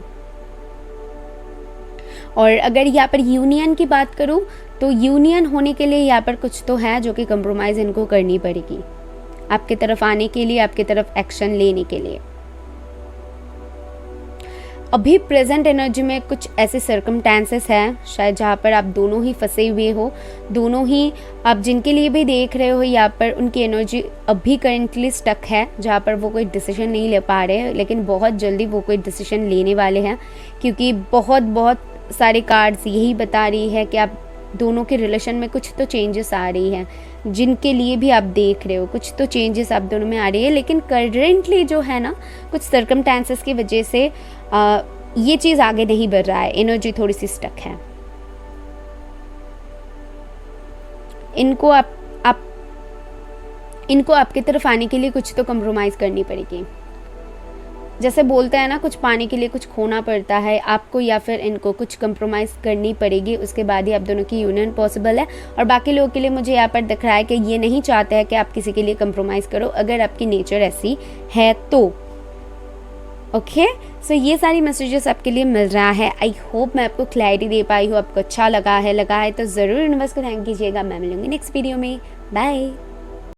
S1: और अगर यहाँ पर यूनियन की बात करूँ तो यूनियन होने के लिए यहाँ पर कुछ तो है जो कि कंप्रोमाइज़ इनको करनी पड़ेगी आपके तरफ आने के लिए, आपके तरफ एक्शन लेने के लिए। अभी प्रेजेंट एनर्जी में कुछ ऐसे सर्कमस्टेंसेस हैं शायद जहाँ पर आप दोनों ही फंसे हुए हो, दोनों ही आप जिनके लिए भी देख रहे हो यहाँ पर उनकी एनर्जी अभी करेंटली स्टक है, जहाँ पर वो कोई डिसीजन नहीं ले पा रहे हैं, लेकिन बहुत जल्दी वो कोई डिसीजन लेने वाले हैं, क्योंकि बहुत सारे कार्ड्स यही बता रही है कि आप दोनों के रिलेशन में कुछ तो चेंजेस आ रही हैं, जिनके लिए भी आप देख रहे हो कुछ तो चेंजेस आप दोनों में आ रही है। लेकिन करेंटली जो है ना कुछ सर्कमस्टेंसेस की वजह से ये चीज़ आगे नहीं बढ़ रहा है, एनर्जी थोड़ी सी स्टक है। इनको आपकी तरफ आने के लिए कुछ तो कंप्रोमाइज़ करनी पड़ेगी। जैसे बोलते हैं ना कुछ पाने के लिए कुछ खोना पड़ता है, आपको या फिर इनको कुछ कंप्रोमाइज़ करनी पड़ेगी, उसके बाद ही आप दोनों की यूनियन पॉसिबल है। और बाकी लोगों के लिए मुझे यहाँ पर दिख रहा है कि ये नहीं चाहते हैं कि आप किसी के लिए कंप्रोमाइज़ करो, अगर आपकी नेचर ऐसी है तो। ओके, सो ये सारी मैसेजेस आपके लिए मिल रहा है। आई होप मैं आपको क्लैरिटी दे पाई हूँ, आपको अच्छा लगा है तो ज़रूर यूनिवर्स को थैंक कीजिएगा। मैं मिलूंगी नेक्स्ट वीडियो में। बाय।